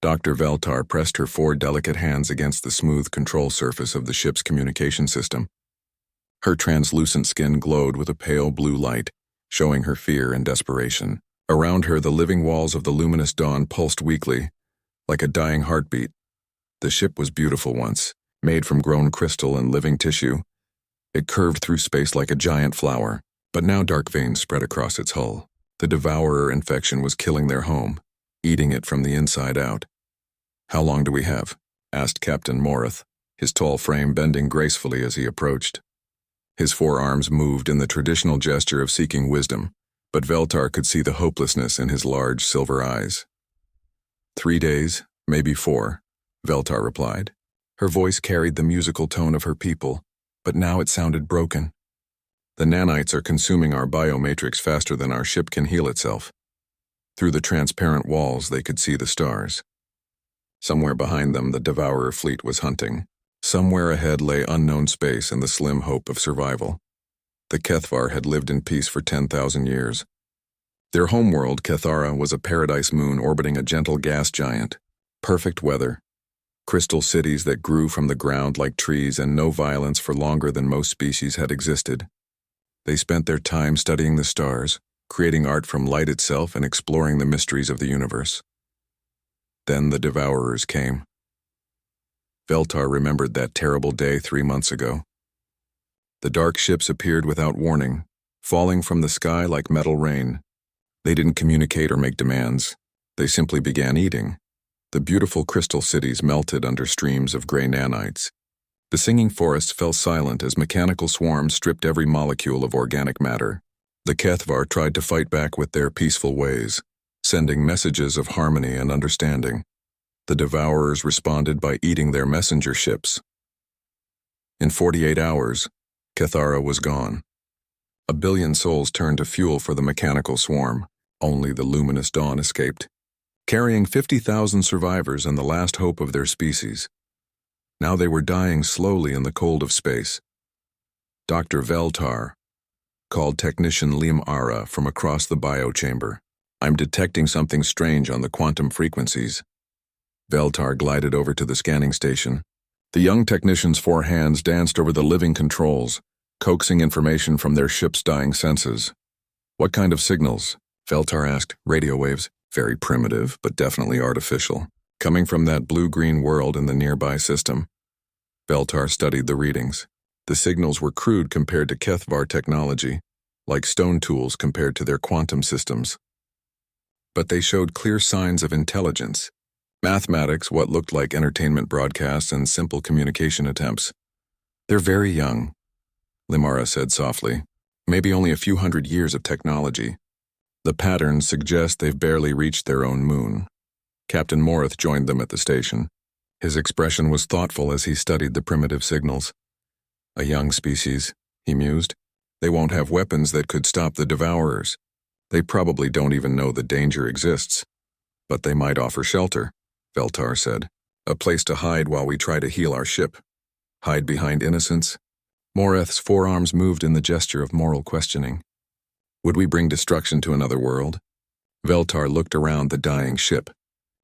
Dr. Veltar pressed her 4 delicate hands against the smooth control surface of the ship's communication system. Her translucent skin glowed with a pale blue light, showing her fear and desperation. Around her, the living walls of the luminous dawn pulsed weakly, like a dying heartbeat. The ship was beautiful once, made from grown crystal and living tissue. It curved through space like a giant flower, but now dark veins spread across its hull. The devourer infection was killing their home, eating it from the inside out. "How long do we have?" asked Captain Morith, his tall frame bending gracefully as he approached. His forearms moved in the traditional gesture of seeking wisdom, but Veltar could see the hopelessness in his large silver eyes. 3 days, maybe 4, Veltar replied. Her voice carried the musical tone of her people, but now it sounded broken. "The nanites are consuming our biomatrix faster than our ship can heal itself." Through the transparent walls, they could see the stars. Somewhere behind them, the Devourer fleet was hunting. Somewhere ahead lay unknown space and the slim hope of survival. The Kethvar had lived in peace for 10,000 years. Their homeworld, Kethara, was a paradise moon orbiting a gentle gas giant. Perfect weather, crystal cities that grew from the ground like trees, and no violence for longer than most species had existed. They spent their time studying the stars, creating art from light itself and exploring the mysteries of the universe. Then the Devourers came. Veltar remembered that terrible day 3 months ago. The dark ships appeared without warning, falling from the sky like metal rain. They didn't communicate or make demands. They simply began eating. The beautiful crystal cities melted under streams of gray nanites. The singing forests fell silent as mechanical swarms stripped every molecule of organic matter. The Kethvar tried to fight back with their peaceful ways, sending messages of harmony and understanding. The Devourers responded by eating their messenger ships. In 48 hours, Kethara was gone. 1 billion souls turned to fuel for the mechanical swarm. Only the luminous dawn escaped, carrying 50,000 survivors and the last hope of their species. Now they were dying slowly in the cold of space. Dr. Veltar called technician Lim Ara from across the biochamber. "I'm detecting something strange on the quantum frequencies." Veltar glided over to the scanning station. The young technician's 4 hands danced over the living controls, coaxing information from their ship's dying senses. "What kind of signals?" Veltar asked. "Radio waves, very primitive, but definitely artificial, coming from that blue-green world in the nearby system." Veltar studied the readings. The signals were crude compared to Kethvar technology, like stone tools compared to their quantum systems. But they showed clear signs of intelligence. Mathematics, what looked like entertainment broadcasts, and simple communication attempts. "They're very young," Limara said softly. "Maybe only a few hundred years of technology. The patterns suggest they've barely reached their own moon." Captain Morith joined them at the station. His expression was thoughtful as he studied the primitive signals. "A young species," he mused. "They won't have weapons that could stop the Devourers. They probably don't even know the danger exists. But they might offer shelter," Veltar said. "A place to hide while we try to heal our ship. Hide behind innocence." Moreth's forearms moved in the gesture of moral questioning. "Would we bring destruction to another world?" Veltar looked around the dying ship.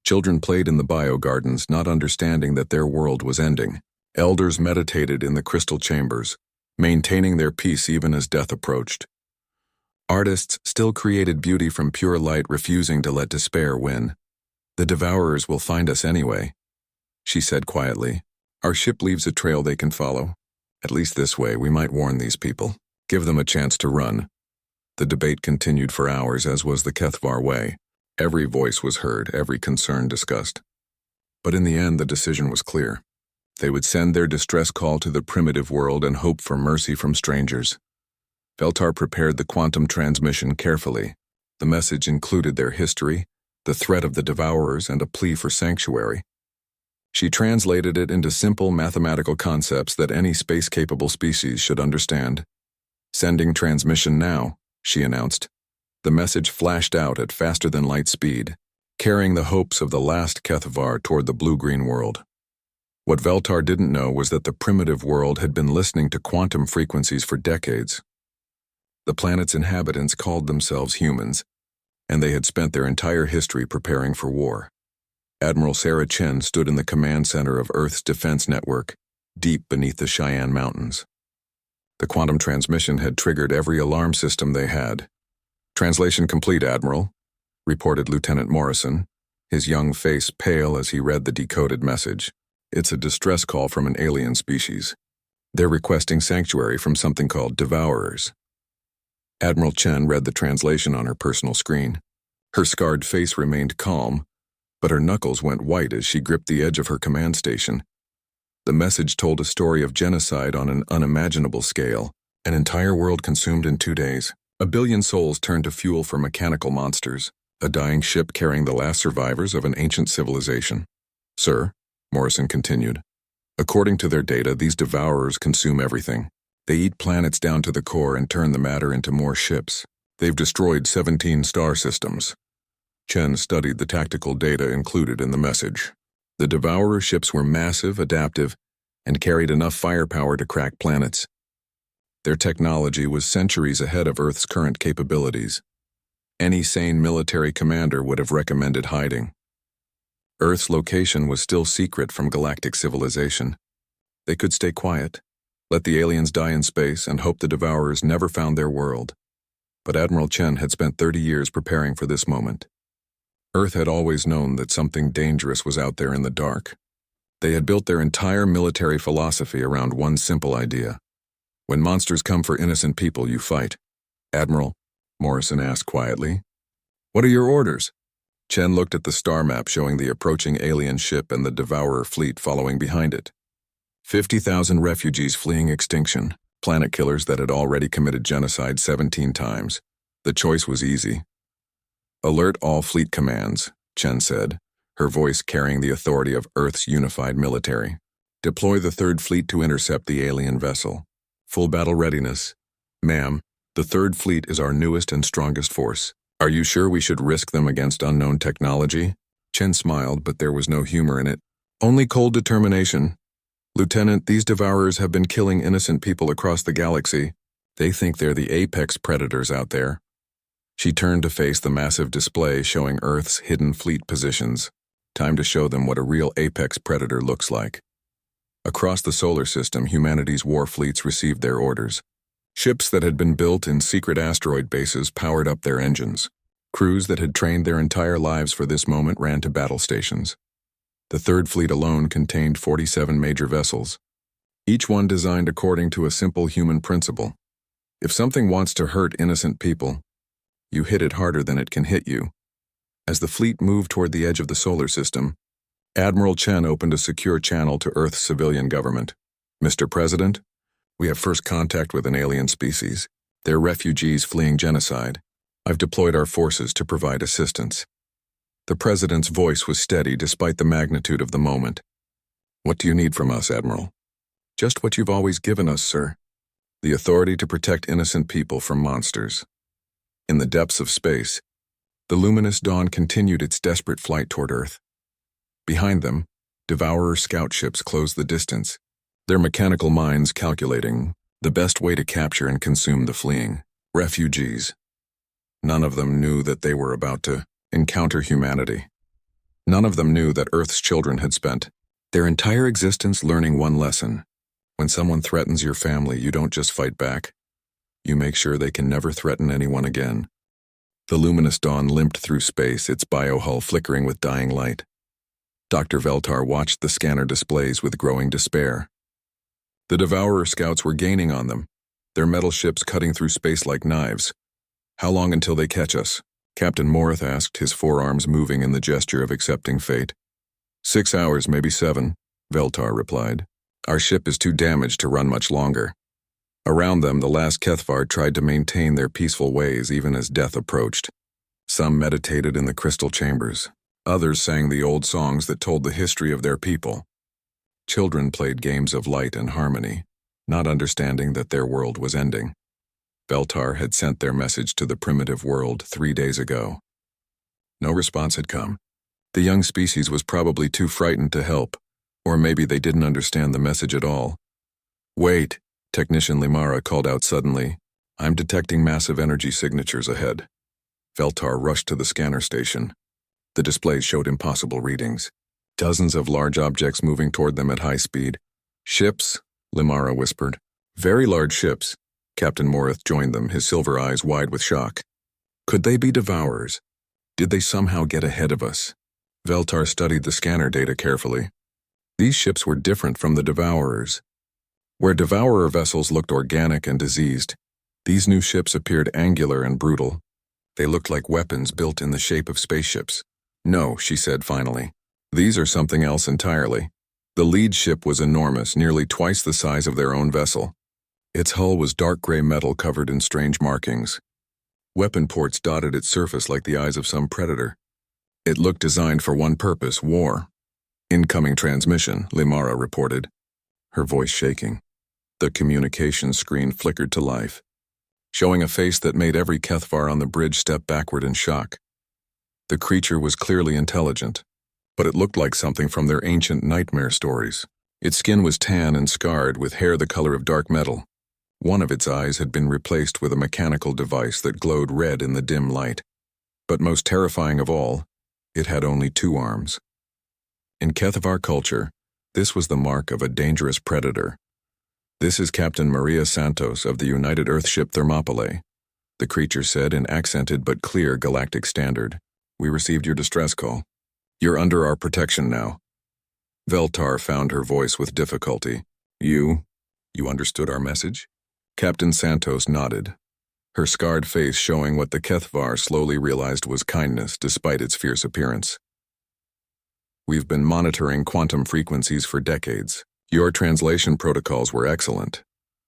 Children played in the bio-gardens, not understanding that their world was ending. Elders meditated in the crystal chambers, maintaining their peace even as death approached. Artists still created beauty from pure light, refusing to let despair win. "The Devourers will find us anyway," she said quietly. "Our ship leaves a trail they can follow. At least this way we might warn these people, give them a chance to run." The debate continued for hours, as was the Kethvar way. Every voice was heard, every concern discussed. But in the end, the decision was clear. They would send their distress call to the primitive world and hope for mercy from strangers. Veltar prepared the quantum transmission carefully. The message included their history, the threat of the Devourers, and a plea for sanctuary. She translated it into simple mathematical concepts that any space-capable species should understand. "Sending transmission now," she announced. The message flashed out at faster-than-light speed, carrying the hopes of the last Kethvar toward the blue-green world. What Veltar didn't know was that the primitive world had been listening to quantum frequencies for decades. The planet's inhabitants called themselves humans, and they had spent their entire history preparing for war. Admiral Sarah Chen stood in the command center of Earth's defense network, deep beneath the Cheyenne Mountains. The quantum transmission had triggered every alarm system they had. "Translation complete, Admiral," reported Lieutenant Morrison, his young face pale as he read the decoded message. "It's a distress call from an alien species. They're requesting sanctuary from something called Devourers." Admiral Chen read the translation on her personal screen. Her scarred face remained calm, but her knuckles went white as she gripped the edge of her command station. The message told a story of genocide on an unimaginable scale, an entire world consumed in 2 days. A billion souls turned to fuel for mechanical monsters, a dying ship carrying the last survivors of an ancient civilization. "Sir," Morrison continued, "according to their data, these Devourers consume everything. They eat planets down to the core and turn the matter into more ships. They've destroyed 17 star systems." Chen studied the tactical data included in the message. The Devourer ships were massive, adaptive, and carried enough firepower to crack planets. Their technology was centuries ahead of Earth's current capabilities. Any sane military commander would have recommended hiding. Earth's location was still secret from galactic civilization. They could stay quiet, let the aliens die in space, and hope the Devourers never found their world. But Admiral Chen had spent 30 years preparing for this moment. Earth had always known that something dangerous was out there in the dark. They had built their entire military philosophy around one simple idea. "When monsters come for innocent people, you fight." "Admiral," Morrison asked quietly, "what are your orders?" Chen looked at the star map showing the approaching alien ship and the Devourer fleet following behind it. 50,000 refugees fleeing extinction, planet killers that had already committed genocide 17 times. The choice was easy. "Alert all fleet commands," Chen said, her voice carrying the authority of Earth's unified military. "Deploy the Third Fleet to intercept the alien vessel. Full battle readiness. Ma'am, the Third Fleet is our newest and strongest force. Are you sure we should risk them against unknown technology?" Chen smiled, but there was no humor in it. "Only cold determination. Lieutenant, these Devourers have been killing innocent people across the galaxy. They think they're the apex predators out there." She turned to face the massive display showing Earth's hidden fleet positions. Time to show them what a real apex predator looks like. Across the solar system, humanity's war fleets received their orders. Ships that had been built in secret asteroid bases powered up their engines. Crews that had trained their entire lives for this moment ran to battle stations. The Third Fleet alone contained 47 major vessels, each one designed according to a simple human principle. If something wants to hurt innocent people, you hit it harder than it can hit you. As the fleet moved toward the edge of the solar system, Admiral Chen opened a secure channel to Earth's civilian government. "Mr. President, we have first contact with an alien species. They're refugees fleeing genocide. I've deployed our forces to provide assistance." The President's voice was steady despite the magnitude of the moment. "What do you need from us, Admiral?" "Just what you've always given us, sir. The authority to protect innocent people from monsters." In the depths of space, the luminous dawn continued its desperate flight toward Earth. Behind them, Devourer scout ships closed the distance, their mechanical minds calculating the best way to capture and consume the fleeing refugees. None of them knew that they were about to encounter humanity. None of them knew that Earth's children had spent their entire existence learning one lesson. When someone threatens your family, you don't just fight back. You make sure they can never threaten anyone again. The luminous dawn limped through space, its biohull flickering with dying light. Dr. Veltar watched the scanner displays with growing despair. The Devourer scouts were gaining on them, their metal ships cutting through space like knives. "How long until they catch us?" Captain Morith asked, his forearms moving in the gesture of accepting fate. 6 hours, maybe 7, Veltar replied. "Our ship is too damaged to run much longer." Around them, the last Kethvar tried to maintain their peaceful ways even as death approached. Some meditated in the crystal chambers. Others sang the old songs that told the history of their people. Children played games of light and harmony, not understanding that their world was ending. Veltar had sent their message to the primitive world 3 days ago. No response had come. The young species was probably too frightened to help, or maybe they didn't understand the message at all. "Wait," Technician Limara called out suddenly. "I'm detecting massive energy signatures ahead." Veltar rushed to the scanner station. The displays showed impossible readings. Dozens of large objects moving toward them at high speed. Ships, Limara whispered. Very large ships. Captain Morith joined them, his silver eyes wide with shock. Could they be devourers? Did they somehow get ahead of us? Veltar studied the scanner data carefully. These ships were different from the devourers. Where devourer vessels looked organic and diseased, these new ships appeared angular and brutal. They looked like weapons built in the shape of spaceships. No, she said finally. These are something else entirely. The lead ship was enormous, nearly twice the size of their own vessel. Its hull was dark gray metal covered in strange markings. Weapon ports dotted its surface like the eyes of some predator. It looked designed for one purpose, war. Incoming transmission, Limara reported, her voice shaking. The communication screen flickered to life, showing a face that made every Kethvar on the bridge step backward in shock. The creature was clearly intelligent, but it looked like something from their ancient nightmare stories. Its skin was tan and scarred, with hair the color of dark metal. One of its eyes had been replaced with a mechanical device that glowed red in the dim light. But most terrifying of all, it had only 2 arms. In Kethvar culture, this was the mark of a dangerous predator. This is Captain Maria Santos of the United Earthship Thermopylae, the creature said in accented but clear galactic standard. We received your distress call. You're under our protection now. Veltar found her voice with difficulty. You understood our message? Captain Santos nodded, her scarred face showing what the Kethvar slowly realized was kindness despite its fierce appearance. We've been monitoring quantum frequencies for decades. Your translation protocols were excellent.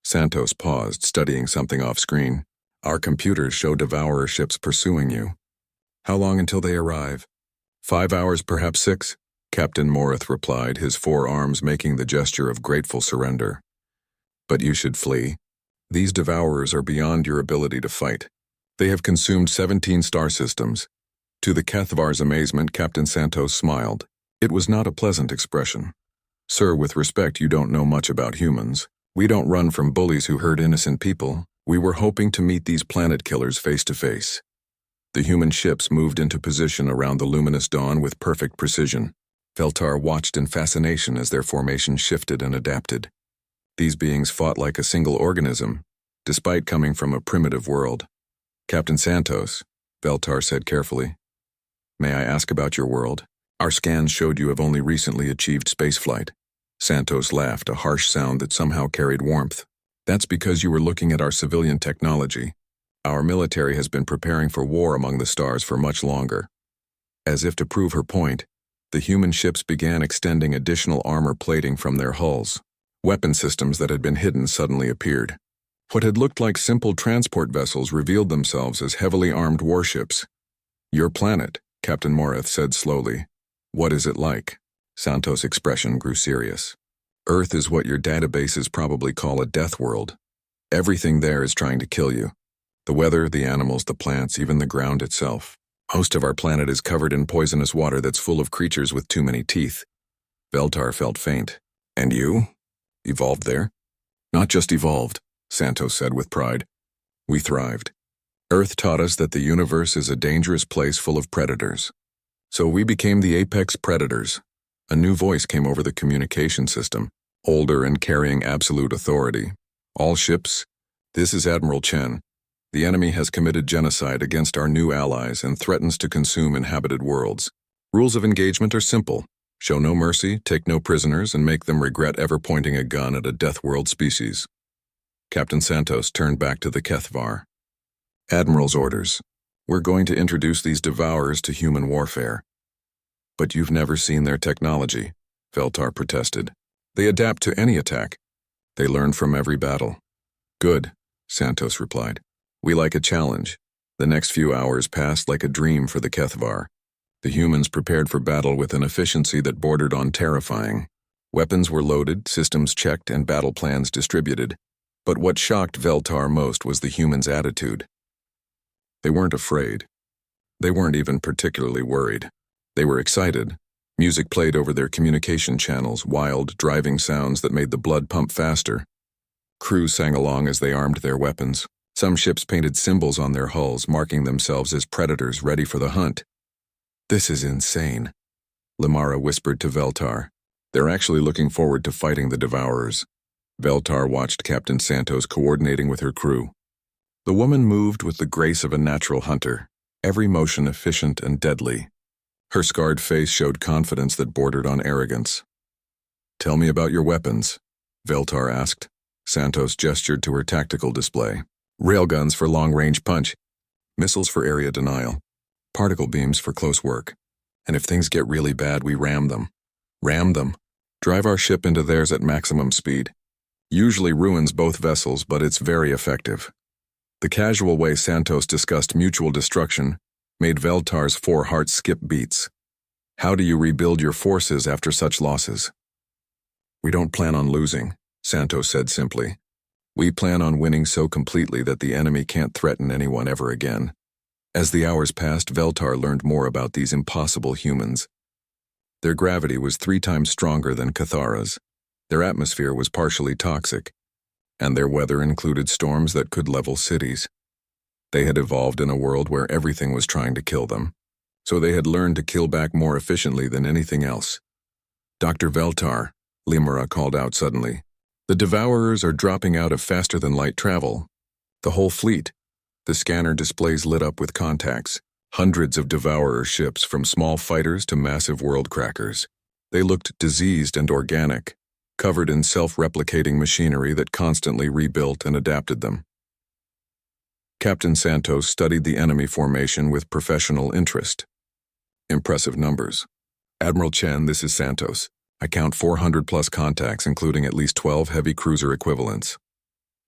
Santos paused, studying something off-screen. Our computers show devourer ships pursuing you. How long until they arrive? 5 hours, perhaps 6? Captain Morith replied, his 4 arms making the gesture of grateful surrender. But you should flee. These devourers are beyond your ability to fight. They have consumed 17 star systems. To the Kethvar's amazement, Captain Santos smiled. It was not a pleasant expression. Sir, with respect, you don't know much about humans. We don't run from bullies who hurt innocent people. We were hoping to meet these planet killers face to face. The human ships moved into position around the luminous dawn with perfect precision. Veltar watched in fascination as their formation shifted and adapted. These beings fought like a single organism, despite coming from a primitive world. Captain Santos, Veltar said carefully. May I ask about your world? Our scans showed you have only recently achieved spaceflight. Santos laughed, a harsh sound that somehow carried warmth. That's because you were looking at our civilian technology. Our military has been preparing for war among the stars for much longer. As if to prove her point, the human ships began extending additional armor plating from their hulls. Weapon systems that had been hidden suddenly appeared. What had looked like simple transport vessels revealed themselves as heavily armed warships. Your planet, Captain Morith said slowly. What is it like? Santos' expression grew serious. Earth is what your databases probably call a death world. Everything there is trying to kill you. The weather, the animals, the plants, even the ground itself. Most of our planet is covered in poisonous water that's full of creatures with too many teeth. Veltar felt faint. And you? Evolved there? Not just evolved, Santos said with pride. We thrived. Earth taught us that the universe is a dangerous place full of predators. So we became the apex predators. A new voice came over the communication system, older and carrying absolute authority. All ships, this is Admiral Chen. The enemy has committed genocide against our new allies and threatens to consume inhabited worlds. Rules of engagement are simple. Show no mercy, take no prisoners, and make them regret ever pointing a gun at a death world species. Captain Santos turned back to the Kethvar. Admiral's orders. We're going to introduce these devourers to human warfare. But you've never seen their technology, Veltar protested. They adapt to any attack. They learn from every battle. Good, Santos replied. We like a challenge. The next few hours passed like a dream for the Kethvar. The humans prepared for battle with an efficiency that bordered on terrifying. Weapons were loaded, systems checked, and battle plans distributed. But what shocked Veltar most was the humans' attitude. They weren't afraid. They weren't even particularly worried. They were excited. Music played over their communication channels, wild, driving sounds that made the blood pump faster. Crews sang along as they armed their weapons. Some ships painted symbols on their hulls, marking themselves as predators ready for the hunt. This is insane, Limara whispered to Veltar. They're actually looking forward to fighting the Devourers. Veltar watched Captain Santos coordinating with her crew. The woman moved with the grace of a natural hunter, every motion efficient and deadly. Her scarred face showed confidence that bordered on arrogance. Tell me about your weapons, Veltar asked. Santos gestured to her tactical display. Railguns for long-range punch, missiles for area denial, particle beams for close work. And if things get really bad, we ram them. Ram them. Drive our ship into theirs at maximum speed. Usually ruins both vessels, but it's very effective. The casual way Santos discussed mutual destruction made Veltar's 4 hearts skip beats. How do you rebuild your forces after such losses? We don't plan on losing, Santos said simply. We plan on winning so completely that the enemy can't threaten anyone ever again. As the hours passed, Veltar learned more about these impossible humans. Their gravity was 3 times stronger than Cathara's. Their atmosphere was partially toxic, and their weather included storms that could level cities. They had evolved in a world where everything was trying to kill them, so they had learned to kill back more efficiently than anything else. Dr. Veltar, Limara called out suddenly. The Devourers are dropping out of faster-than-light travel. The whole fleet. The scanner displays lit up with contacts. Hundreds of Devourer ships, from small fighters to massive world crackers. They looked diseased and organic, covered in self-replicating machinery that constantly rebuilt and adapted them. Captain Santos studied the enemy formation with professional interest. Impressive numbers. Admiral Chen, this is Santos. I count 400-plus contacts, including at least 12 heavy cruiser equivalents.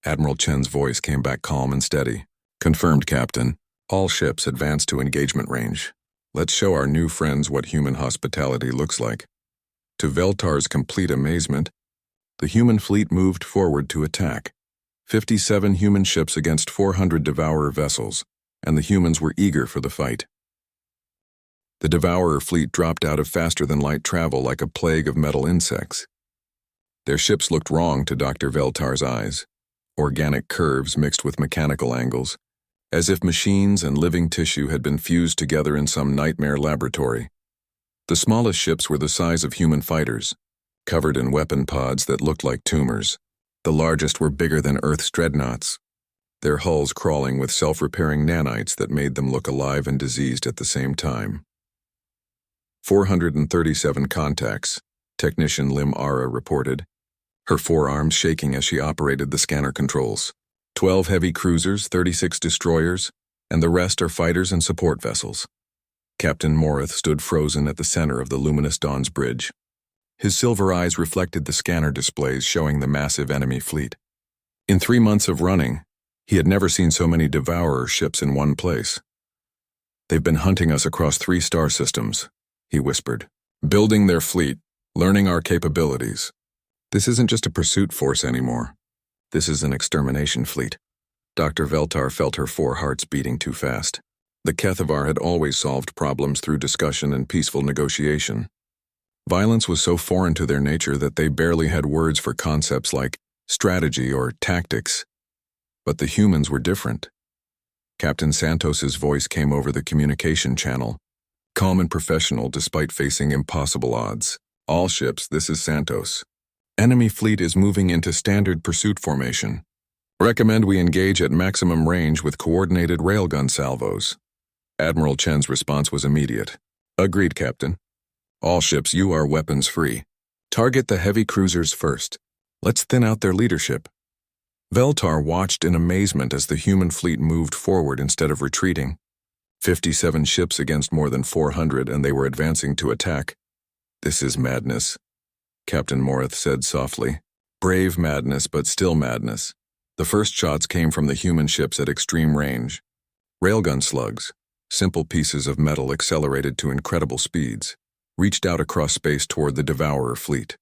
Admiral Chen's voice came back calm and steady. Confirmed, Captain. All ships advance to engagement range. Let's show our new friends what human hospitality looks like. To Veltar's complete amazement, the human fleet moved forward to attack. 57 human ships against 400 Devourer vessels, and the humans were eager for the fight. The Devourer fleet dropped out of faster-than-light travel like a plague of metal insects. Their ships looked wrong to Dr. Veltar's eyes, organic curves mixed with mechanical angles, as if machines and living tissue had been fused together in some nightmare laboratory. The smallest ships were the size of human fighters, covered in weapon pods that looked like tumors. The largest were bigger than Earth's dreadnoughts, their hulls crawling with self-repairing nanites that made them look alive and diseased at the same time. 437 contacts, Technician Limara reported, her forearms shaking as she operated the scanner controls. 12 heavy cruisers, 36 destroyers, and the rest are fighters and support vessels. Captain Morith stood frozen at the center of the luminous Dawn's bridge. His silver eyes reflected the scanner displays showing the massive enemy fleet. In 3 months of running, he had never seen so many Devourer ships in one place. They've been hunting us across 3 star systems, he whispered, building their fleet, learning our capabilities. This isn't just a pursuit force anymore. This is an extermination fleet. Dr. Veltar felt her 4 hearts beating too fast. The Kethavar had always solved problems through discussion and peaceful negotiation. Violence was so foreign to their nature that they barely had words for concepts like strategy or tactics. But the humans were different. Captain Santos's voice came over the communication channel, calm and professional despite facing impossible odds. All ships, this is Santos. Enemy fleet is moving into standard pursuit formation. Recommend we engage at maximum range with coordinated railgun salvos. Admiral Chen's response was immediate. Agreed, Captain. All ships, you are weapons free. Target the heavy cruisers first. Let's thin out their leadership. Veltar watched in amazement as the human fleet moved forward instead of retreating. 57 ships against more than 400, and they were advancing to attack. This is madness, Captain Morith said softly. Brave madness, but still madness. The first shots came from the human ships at extreme range. Railgun slugs, simple pieces of metal accelerated to incredible speeds, reached out across space toward the Devourer fleet.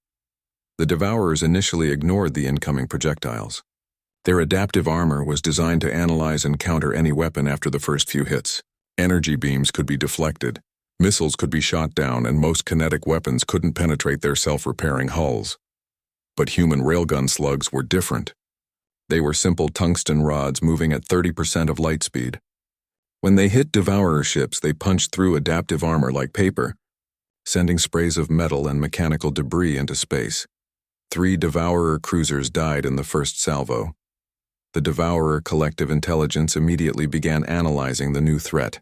The Devourers initially ignored the incoming projectiles. Their adaptive armor was designed to analyze and counter any weapon after the first few hits. Energy beams could be deflected, missiles could be shot down, and most kinetic weapons couldn't penetrate their self-repairing hulls. But human railgun slugs were different. They were simple tungsten rods moving at 30% of light speed. When they hit Devourer ships, they punched through adaptive armor like paper, sending sprays of metal and mechanical debris into space. 3 Devourer cruisers died in the first salvo. The Devourer collective intelligence immediately began analyzing the new threat.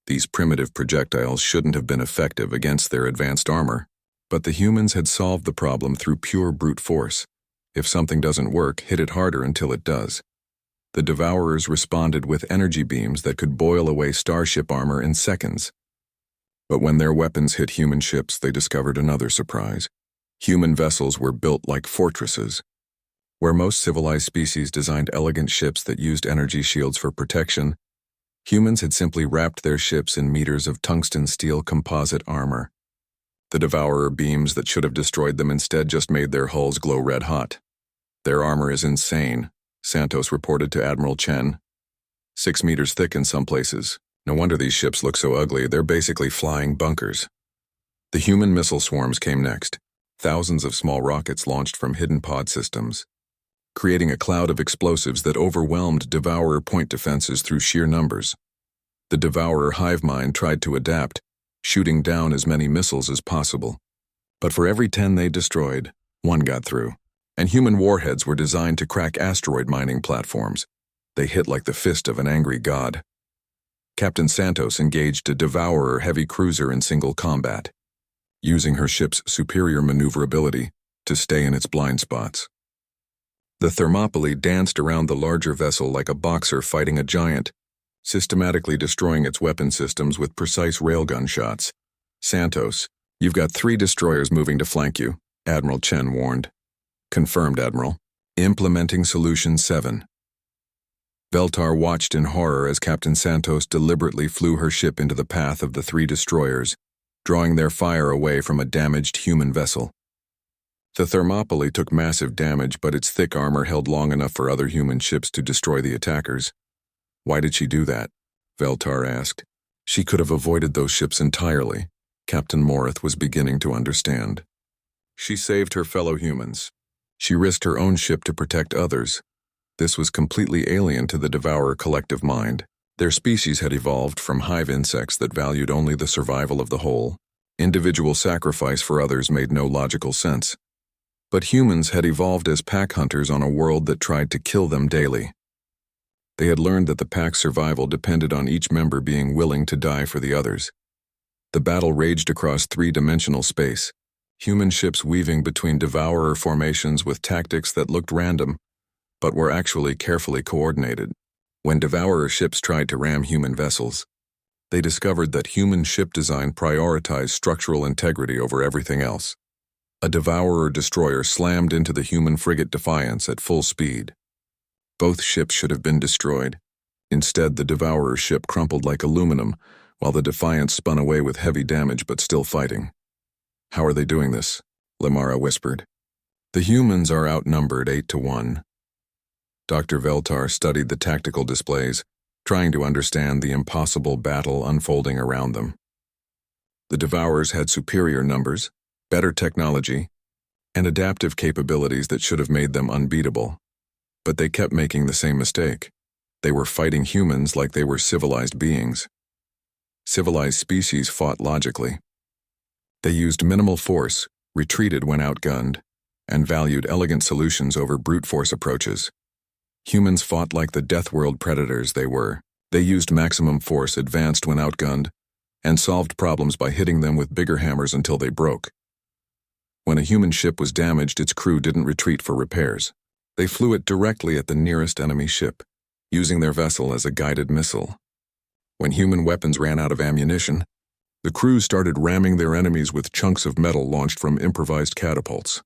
These primitive projectiles shouldn't have been effective against their advanced armor, but the humans had solved the problem through pure brute force. If something doesn't work, hit it harder until it does. The Devourers responded with energy beams that could boil away starship armor in seconds. But when their weapons hit human ships, they discovered another surprise. Human vessels were built like fortresses. Where most civilized species designed elegant ships that used energy shields for protection, humans had simply wrapped their ships in meters of tungsten steel composite armor. The Devourer beams that should have destroyed them instead just made their hulls glow red hot. Their armor is insane, Santos reported to Admiral Chen. 6 meters thick in some places. No wonder these ships look so ugly, they're basically flying bunkers. The human missile swarms came next. Thousands of small rockets launched from hidden pod systems, creating a cloud of explosives that overwhelmed Devourer point defenses through sheer numbers. The Devourer hive mind tried to adapt, shooting down as many missiles as possible. But for every 10 they destroyed, 1 got through. And human warheads were designed to crack asteroid mining platforms. They hit like the fist of an angry god. Captain Santos engaged a Devourer heavy cruiser in single combat, using her ship's superior maneuverability to stay in its blind spots. The Thermopylae danced around the larger vessel like a boxer fighting a giant, systematically destroying its weapon systems with precise railgun shots. Santos, you've got 3 destroyers moving to flank you, Admiral Chen warned. Confirmed, Admiral. Implementing Solution 7. Veltar watched in horror as Captain Santos deliberately flew her ship into the path of the 3 destroyers, drawing their fire away from a damaged human vessel. The Thermopylae took massive damage, but its thick armor held long enough for other human ships to destroy the attackers. Why did she do that? Veltar asked. She could have avoided those ships entirely. Captain Morith was beginning to understand. She saved her fellow humans. She risked her own ship to protect others. This was completely alien to the Devourer collective mind. Their species had evolved from hive insects that valued only the survival of the whole. Individual sacrifice for others made no logical sense. But humans had evolved as pack hunters on a world that tried to kill them daily. They had learned that the pack's survival depended on each member being willing to die for the others. The battle raged across 3-dimensional space, human ships weaving between Devourer formations with tactics that looked random, but were actually carefully coordinated. When Devourer ships tried to ram human vessels, they discovered that human ship design prioritized structural integrity over everything else. A Devourer destroyer slammed into the human frigate Defiance at full speed. Both ships should have been destroyed. Instead, the Devourer ship crumpled like aluminum, while the Defiance spun away with heavy damage but still fighting. How are they doing this? Limara whispered. The humans are outnumbered 8-1. Dr. Veltar studied the tactical displays, trying to understand the impossible battle unfolding around them. The Devourers had superior numbers, better technology, and adaptive capabilities that should have made them unbeatable. But they kept making the same mistake. They were fighting humans like they were civilized beings. Civilized species fought logically. They used minimal force, retreated when outgunned, and valued elegant solutions over brute force approaches. Humans fought like the Deathworld predators they were. They used maximum force, advanced when outgunned, and solved problems by hitting them with bigger hammers until they broke. When a human ship was damaged, its crew didn't retreat for repairs. They flew it directly at the nearest enemy ship, using their vessel as a guided missile. When human weapons ran out of ammunition, the crews started ramming their enemies with chunks of metal launched from improvised catapults.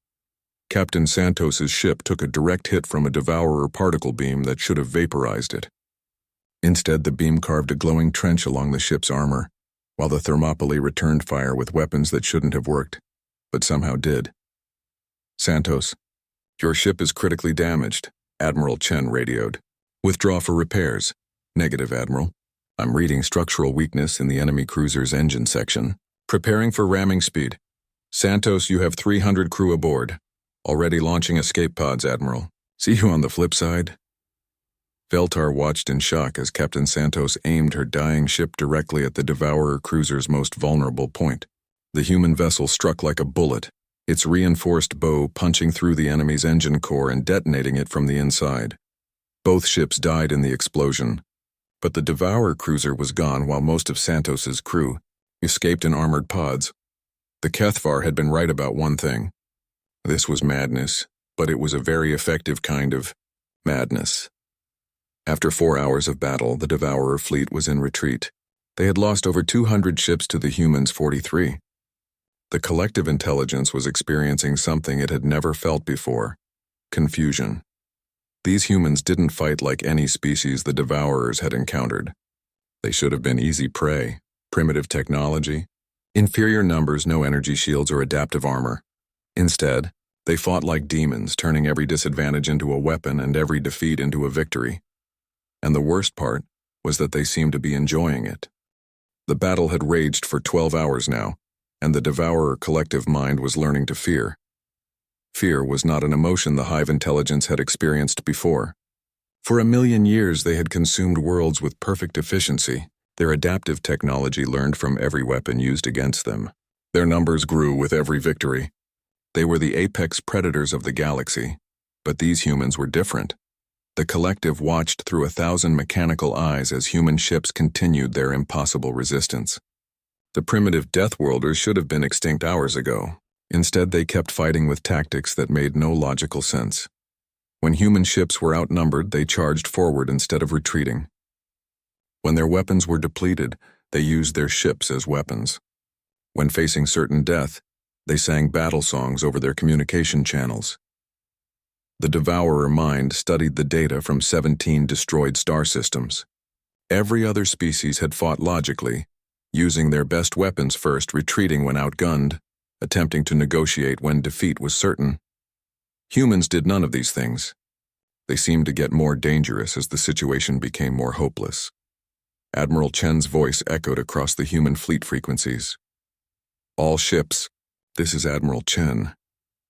Captain Santos's ship took a direct hit from a Devourer particle beam that should have vaporized it. Instead, the beam carved a glowing trench along the ship's armor, while the Thermopylae returned fire with weapons that shouldn't have worked, but somehow did. Santos, your ship is critically damaged, Admiral Chen radioed. Withdraw for repairs. Negative, Admiral. I'm reading structural weakness in the enemy cruiser's engine section. Preparing for ramming speed. Santos, you have 300 crew aboard. Already launching escape pods, Admiral. See you on the flip side. Veltar watched in shock as Captain Santos aimed her dying ship directly at the Devourer cruiser's most vulnerable point. The human vessel struck like a bullet, its reinforced bow punching through the enemy's engine core and detonating it from the inside. Both ships died in the explosion, but the Devourer cruiser was gone while most of Santos's crew escaped in armored pods. The Kethvar had been right about one thing. This was madness, but it was a very effective kind of madness. After 4 hours of battle, the Devourer fleet was in retreat. They had lost over 200 ships to the humans' 43. The collective intelligence was experiencing something it had never felt before: confusion. These humans didn't fight like any species the Devourers had encountered. They should have been easy prey, primitive technology, inferior numbers, no energy shields or adaptive armor. Instead, they fought like demons, turning every disadvantage into a weapon and every defeat into a victory. And the worst part was that they seemed to be enjoying it. The battle had raged for 12 hours now, and the Devourer collective mind was learning to fear. Fear was not an emotion the Hive intelligence had experienced before. For 1,000,000 years they had consumed worlds with perfect efficiency. Their adaptive technology learned from every weapon used against them. Their numbers grew with every victory. They were the apex predators of the galaxy, but these humans were different. The collective watched through 1,000 mechanical eyes as human ships continued their impossible resistance. The primitive Deathworlders should have been extinct hours ago. Instead, they kept fighting with tactics that made no logical sense. When human ships were outnumbered, they charged forward instead of retreating. When their weapons were depleted, they used their ships as weapons. When facing certain death, they sang battle songs over their communication channels. The Devourer mind studied the data from 17 destroyed star systems. Every other species had fought logically, using their best weapons first, retreating when outgunned, attempting to negotiate when defeat was certain. Humans did none of these things. They seemed to get more dangerous as the situation became more hopeless. Admiral Chen's voice echoed across the human fleet frequencies. "All ships, this is Admiral Chen.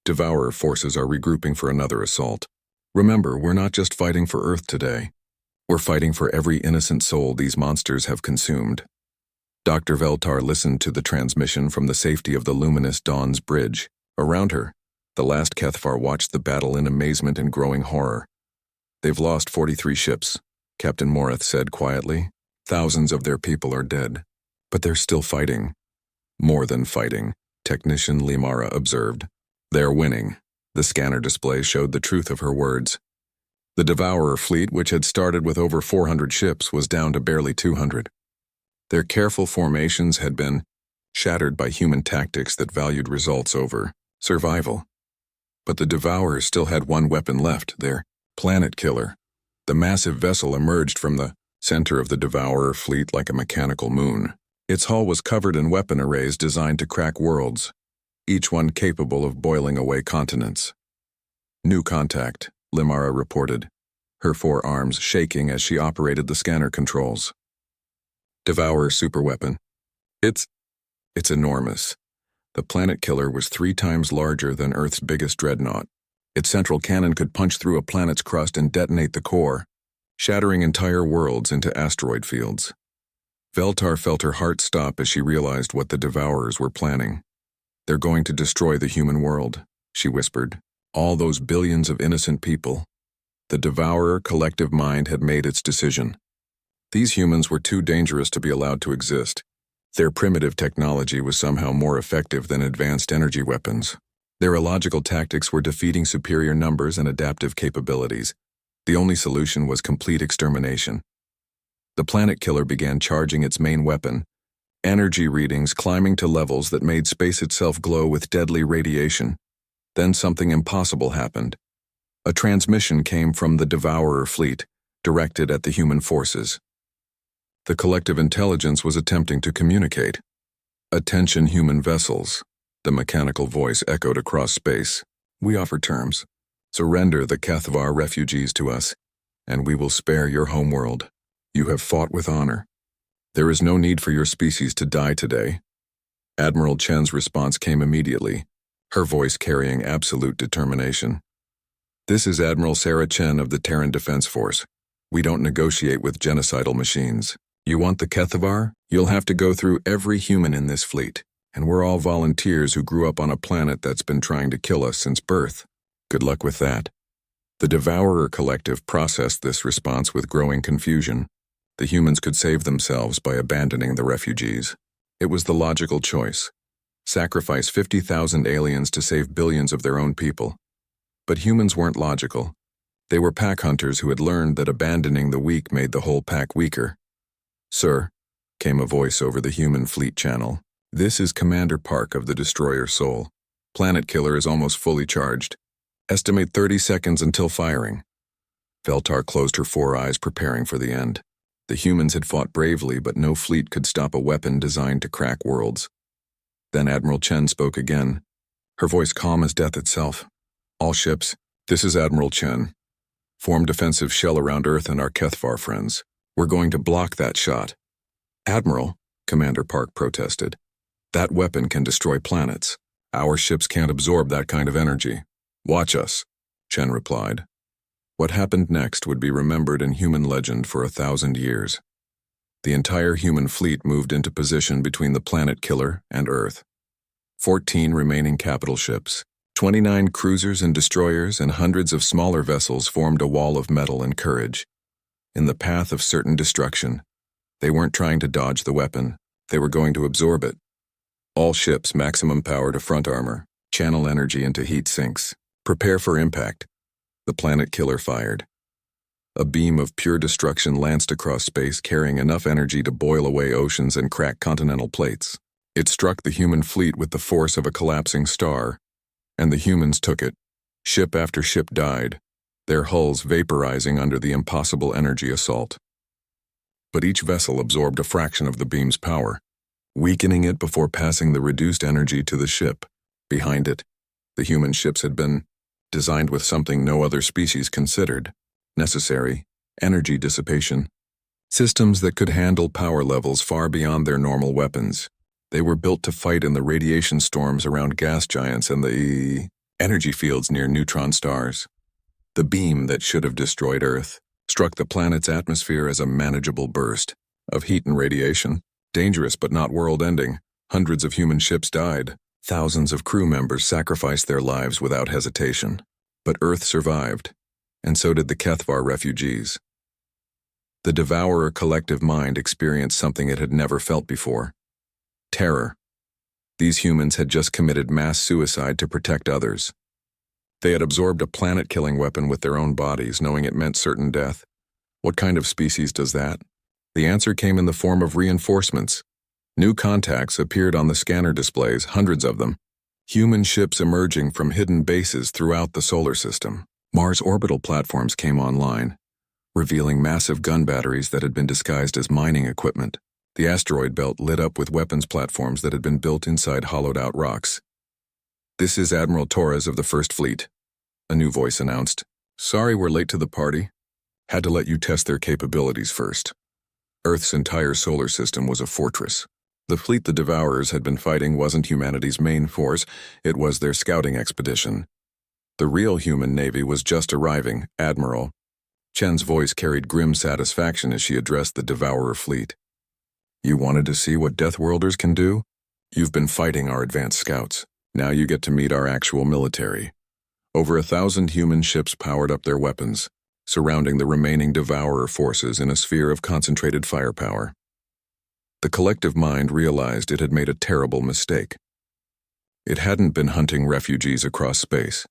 Devourer forces are regrouping for another assault. Remember, we're not just fighting for Earth today. We're fighting for every innocent soul these monsters have consumed." Dr. Veltar listened to the transmission from the safety of the luminous Dawn's bridge. Around her, the last Kethvar watched the battle in amazement and growing horror. "They've lost 43 ships," Captain Morath said quietly. "Thousands of their people are dead. But they're still fighting." "More than fighting," Technician Limara observed. "They're winning." The scanner display showed the truth of her words. The Devourer fleet, which had started with over 400 ships, was down to barely 200. Their careful formations had been shattered by human tactics that valued results over survival. But the Devourers still had one weapon left, their planet killer. The massive vessel emerged from the center of the Devourer fleet like a mechanical moon. Its hull was covered in weapon arrays designed to crack worlds, each one capable of boiling away continents. "New contact," Limara reported, her forearms shaking as she operated the scanner controls. "Devourer superweapon. It's enormous." The planet killer was 3 times larger than Earth's biggest dreadnought. Its central cannon could punch through a planet's crust and detonate the core, shattering entire worlds into asteroid fields. Veltar felt her heart stop as she realized what the Devourers were planning. "They're going to destroy the human world," she whispered. "All those billions of innocent people." The Devourer collective mind had made its decision. These humans were too dangerous to be allowed to exist. Their primitive technology was somehow more effective than advanced energy weapons. Their illogical tactics were defeating superior numbers and adaptive capabilities. The only solution was complete extermination. The planet killer began charging its main weapon, energy readings climbing to levels that made space itself glow with deadly radiation. Then something impossible happened. A transmission came from the Devourer fleet, directed at the human forces. The collective intelligence was attempting to communicate. "Attention human vessels," the mechanical voice echoed across space. "We offer terms. Surrender the Kethvar refugees to us, and we will spare your homeworld. You have fought with honor. There is no need for your species to die today." Admiral Chen's response came immediately, her voice carrying absolute determination. "This is Admiral Sarah Chen of the Terran Defense Force. We don't negotiate with genocidal machines. You want the Kethavar? You'll have to go through every human in this fleet. And we're all volunteers who grew up on a planet that's been trying to kill us since birth. Good luck with that. The Devourer Collective processed this response with growing confusion. The humans could save themselves by abandoning the refugees. It was the logical choice. Sacrifice 50,000 aliens to save billions of their own people. But humans weren't logical. They were pack hunters who had learned that abandoning the weak made the whole pack weaker. "Sir," came a voice over the human fleet channel. "This is Commander Park of the Destroyer Soul. Planet Killer is almost fully charged. Estimate 30 seconds until firing." Veltar closed her 4 eyes, preparing for the end. The humans had fought bravely, but no fleet could stop a weapon designed to crack worlds. Then Admiral Chen spoke again, her voice calm as death itself. "All ships, this is Admiral Chen. Form defensive shell around Earth and our Kethvar friends. We're going to block that shot." "Admiral," Commander Park protested, "that weapon can destroy planets. Our ships can't absorb that kind of energy." "Watch us," Chen replied. What happened next would be remembered in human legend for 1,000 years. The entire human fleet moved into position between the Planet Killer and Earth. 14 remaining capital ships, 29 cruisers and destroyers, and hundreds of smaller vessels formed a wall of metal and courage. In the path of certain destruction, they weren't trying to dodge the weapon, they were going to absorb it. All ships, maximum power to front armor, channel energy into heat sinks. Prepare for impact. The Planet Killer fired. A beam of pure destruction lanced across space, carrying enough energy to boil away oceans and crack continental plates. It struck the human fleet with the force of a collapsing star, and the humans took it. Ship after ship died, their hulls vaporizing under the impossible energy assault. But each vessel absorbed a fraction of the beam's power, weakening it before passing the reduced energy to the ship. Behind it, the human ships had been designed with something no other species considered: necessary energy dissipation. Systems that could handle power levels far beyond their normal weapons. They were built to fight in the radiation storms around gas giants and the energy fields near neutron stars. The beam that should have destroyed Earth struck the planet's atmosphere as a manageable burst of heat and radiation. Dangerous but not world-ending. Hundreds of human ships died. Thousands of crew members sacrificed their lives without hesitation. But Earth survived, and so did the Kethvar refugees. The Devourer collective mind experienced something it had never felt before: terror. These humans had just committed mass suicide to protect others. They had absorbed a planet-killing weapon with their own bodies, knowing it meant certain death. What kind of species does that? The answer came in the form of reinforcements. New contacts appeared on the scanner displays, hundreds of them. Human ships emerging from hidden bases throughout the solar system. Mars orbital platforms came online, revealing massive gun batteries that had been disguised as mining equipment. The asteroid belt lit up with weapons platforms that had been built inside hollowed-out rocks. "This is Admiral Torres of the First Fleet," a new voice announced. "Sorry we're late to the party. Had to let you test their capabilities first." Earth's entire solar system was a fortress. The fleet the Devourers had been fighting wasn't humanity's main force, it was their scouting expedition. The real human navy was just arriving. "Admiral." Chen's voice carried grim satisfaction as she addressed the Devourer fleet. "You wanted to see what Deathworlders can do? You've been fighting our advanced scouts. Now you get to meet our actual military." Over 1,000 human ships powered up their weapons, surrounding the remaining Devourer forces in a sphere of concentrated firepower. The collective mind realized it had made a terrible mistake. It hadn't been hunting refugees across space.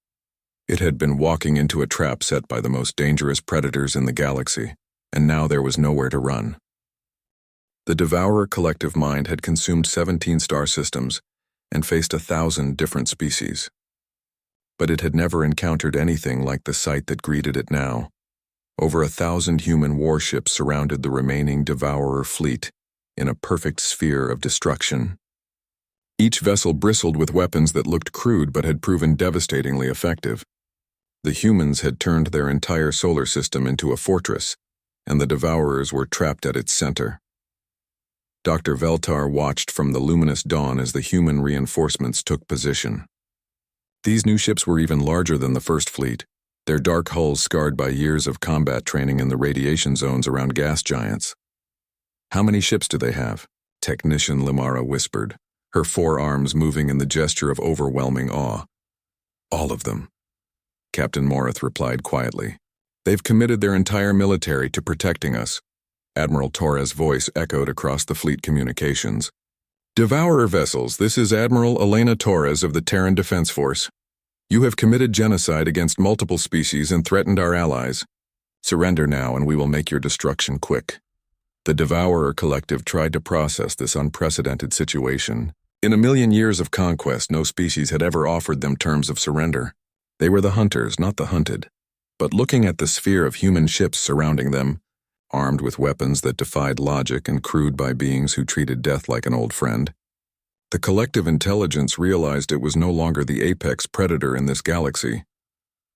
It had been walking into a trap set by the most dangerous predators in the galaxy, and now there was nowhere to run. The Devourer collective mind had consumed 17 star systems and faced 1,000 different species. But it had never encountered anything like the sight that greeted it now. Over 1,000 human warships surrounded the remaining Devourer fleet in a perfect sphere of destruction. Each vessel bristled with weapons that looked crude but had proven devastatingly effective. The humans had turned their entire solar system into a fortress, and the Devourers were trapped at its center. Dr. Veltar watched from the luminous dawn as the human reinforcements took position. These new ships were even larger than the First Fleet, their dark hulls scarred by years of combat training in the radiation zones around gas giants. "How many ships do they have?" Technician Limara whispered, her forearms moving in the gesture of overwhelming awe. "All of them," Captain Morith replied quietly. "They've committed their entire military to protecting us." Admiral Torres' voice echoed across the fleet communications. "Devourer vessels, this is Admiral Elena Torres of the Terran Defense Force. You have committed genocide against multiple species and threatened our allies. Surrender now and we will make your destruction quick." The Devourer Collective tried to process this unprecedented situation. In a million years of conquest, no species had ever offered them terms of surrender. They were the hunters, not the hunted. But looking at the sphere of human ships surrounding them, armed with weapons that defied logic and crewed by beings who treated death like an old friend, the collective intelligence realized it was no longer the apex predator in this galaxy.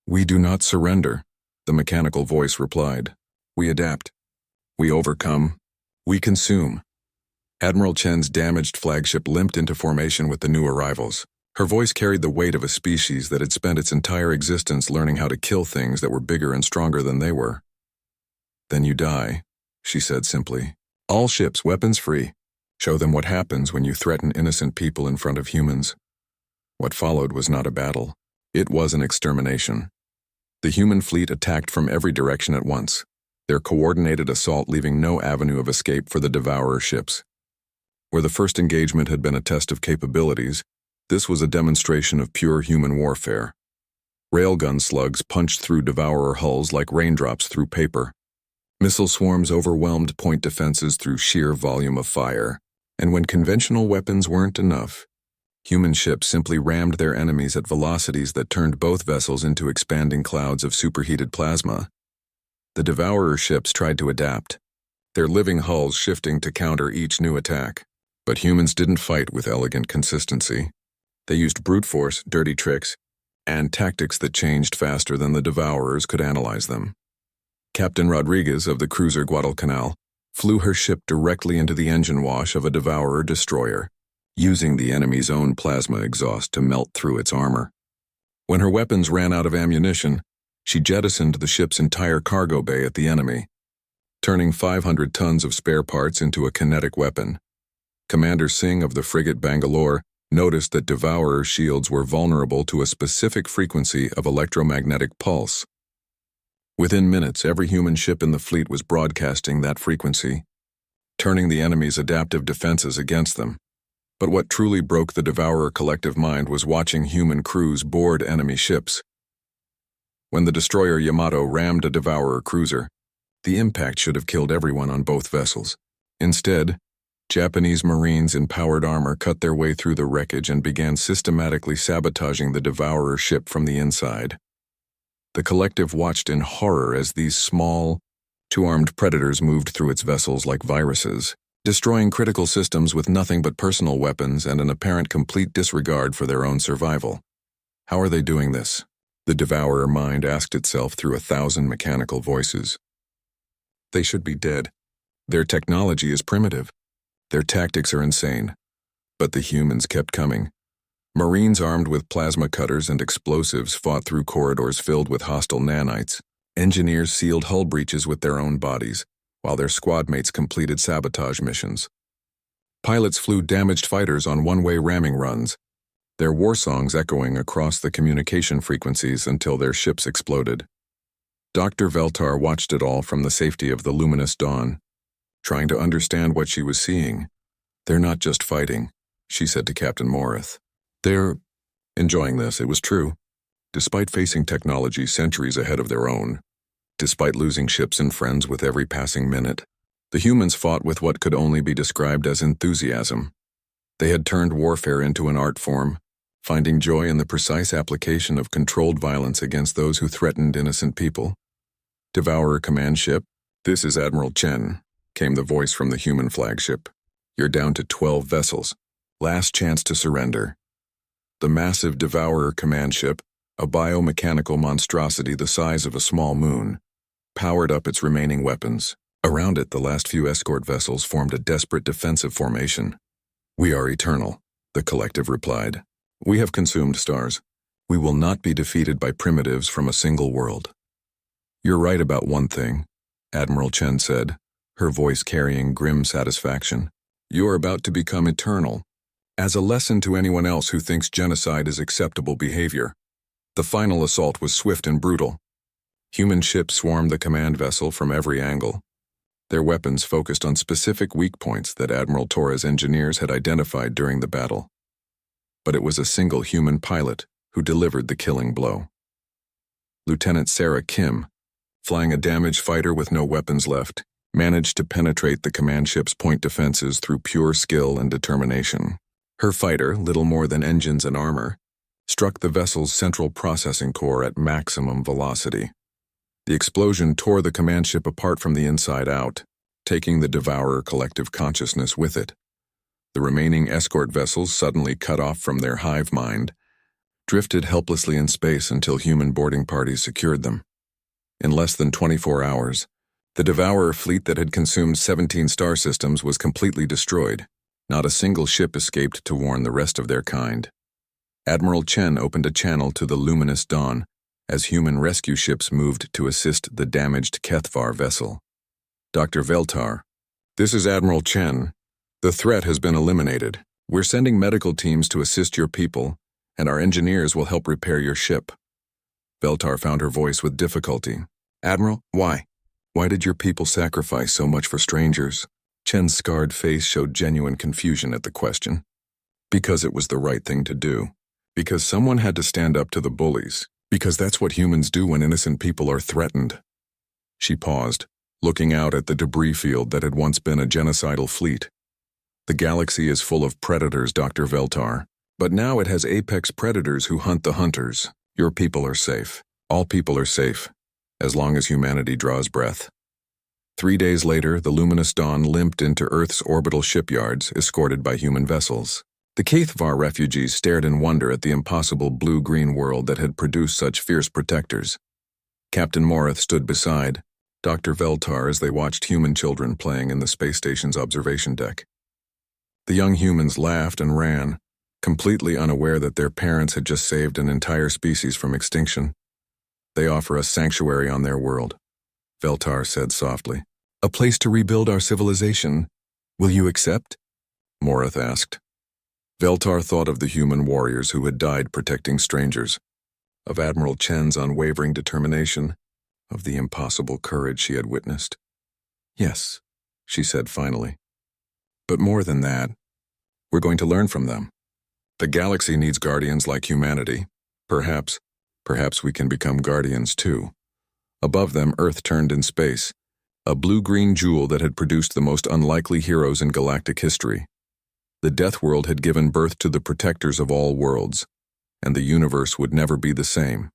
"We do not surrender," the mechanical voice replied. "We adapt. We overcome. We consume." Admiral Chen's damaged flagship limped into formation with the new arrivals. Her voice carried the weight of a species that had spent its entire existence learning how to kill things that were bigger and stronger than they were. "Then you die," she said simply. "All ships, weapons free. Show them what happens when you threaten innocent people in front of humans." What followed was not a battle. It was an extermination. The human fleet attacked from every direction at once, their coordinated assault leaving no avenue of escape for the Devourer ships. Where the first engagement had been a test of capabilities, this was a demonstration of pure human warfare. Railgun slugs punched through Devourer hulls like raindrops through paper. Missile swarms overwhelmed point defenses through sheer volume of fire. And when conventional weapons weren't enough, human ships simply rammed their enemies at velocities that turned both vessels into expanding clouds of superheated plasma. The Devourer ships tried to adapt, their living hulls shifting to counter each new attack. But humans didn't fight with elegant consistency. They used brute force, dirty tricks, and tactics that changed faster than the Devourers could analyze them. Captain Rodriguez of the cruiser Guadalcanal flew her ship directly into the engine wash of a Devourer destroyer, using the enemy's own plasma exhaust to melt through its armor. When her weapons ran out of ammunition, she jettisoned the ship's entire cargo bay at the enemy, turning 500 tons of spare parts into a kinetic weapon. Commander Singh of the frigate Bangalore noticed that Devourer shields were vulnerable to a specific frequency of electromagnetic pulse. Within minutes, every human ship in the fleet was broadcasting that frequency, turning the enemy's adaptive defenses against them. But what truly broke the Devourer collective mind was watching human crews board enemy ships. When the destroyer Yamato rammed a Devourer cruiser, the impact should have killed everyone on both vessels. Instead, Japanese Marines in powered armor cut their way through the wreckage and began systematically sabotaging the Devourer ship from the inside. The collective watched in horror as these small, two-armed predators moved through its vessels like viruses, destroying critical systems with nothing but personal weapons and an apparent complete disregard for their own survival. How are they doing this? The Devourer mind asked itself through 1,000 mechanical voices. They should be dead. Their technology is primitive. Their tactics are insane. But the humans kept coming. Marines armed with plasma cutters and explosives fought through corridors filled with hostile nanites. Engineers sealed hull breaches with their own bodies, while their squad mates completed sabotage missions. Pilots flew damaged fighters on one-way ramming runs, their war songs echoing across the communication frequencies until their ships exploded. Dr. Veltar watched it all from the safety of the luminous dawn, trying to understand what she was seeing. "They're not just fighting," she said to Captain Morith. "They're enjoying this," it was true. Despite facing technology centuries ahead of their own, despite losing ships and friends with every passing minute, the humans fought with what could only be described as enthusiasm. They had turned warfare into an art form, finding joy in the precise application of controlled violence against those who threatened innocent people. "Devourer command ship, this is Admiral Chen," came the voice from the human flagship. "You're down to 12 vessels. Last chance to surrender." The massive Devourer command ship, a biomechanical monstrosity the size of a small moon, powered up its remaining weapons. Around it, the last few escort vessels formed a desperate defensive formation. "We are eternal," the collective replied. "We have consumed stars. We will not be defeated by primitives from a single world. You're right about one thing, Admiral Chen said, her voice carrying grim satisfaction. You're about to become eternal. As a lesson to anyone else who thinks genocide is acceptable behavior, the final assault was swift and brutal. Human ships swarmed the command vessel from every angle. Their weapons focused on specific weak points that Admiral Torres' engineers had identified during the battle. But it was a single human pilot who delivered the killing blow. Lieutenant Sarah Kim, flying a damaged fighter with no weapons left, managed to penetrate the command ship's point defenses through pure skill and determination. Her fighter, little more than engines and armor, struck the vessel's central processing core at maximum velocity. The explosion tore the command ship apart from the inside out, taking the Devourer collective consciousness with it. The remaining escort vessels, suddenly cut off from their hive mind, drifted helplessly in space until human boarding parties secured them. In less than 24 hours, the Devourer fleet that had consumed 17 star systems was completely destroyed. Not a single ship escaped to warn the rest of their kind. Admiral Chen opened a channel to the luminous dawn as human rescue ships moved to assist the damaged Kethvar vessel. Dr. Veltar, this is Admiral Chen. The threat has been eliminated. We're sending medical teams to assist your people, and our engineers will help repair your ship. Veltar found her voice with difficulty. Admiral, why? Why did your people sacrifice so much for strangers? Chen's scarred face showed genuine confusion at the question. Because it was the right thing to do. Because someone had to stand up to the bullies. Because that's what humans do when innocent people are threatened. She paused, looking out at the debris field that had once been a genocidal fleet. The galaxy is full of predators, Dr. Veltar, but now it has apex predators who hunt the hunters. Your people are safe. All people are safe, as long as humanity draws breath. 3 days later, the luminous dawn limped into Earth's orbital shipyards, escorted by human vessels. The Kethvar refugees stared in wonder at the impossible blue-green world that had produced such fierce protectors. Captain Morath stood beside Dr. Veltar as they watched human children playing in the space station's observation deck. The young humans laughed and ran, completely unaware that their parents had just saved an entire species from extinction. They offer us sanctuary on their world, Veltar said softly. A place to rebuild our civilization. Will you accept? Morath asked. Veltar thought of the human warriors who had died protecting strangers, of Admiral Chen's unwavering determination, of the impossible courage she had witnessed. Yes, she said finally. But more than that, we're going to learn from them. The galaxy needs guardians like humanity. Perhaps we can become guardians too. Above them, Earth turned in space, a blue-green jewel that had produced the most unlikely heroes in galactic history. The Deathworld had given birth to the protectors of all worlds, and the universe would never be the same.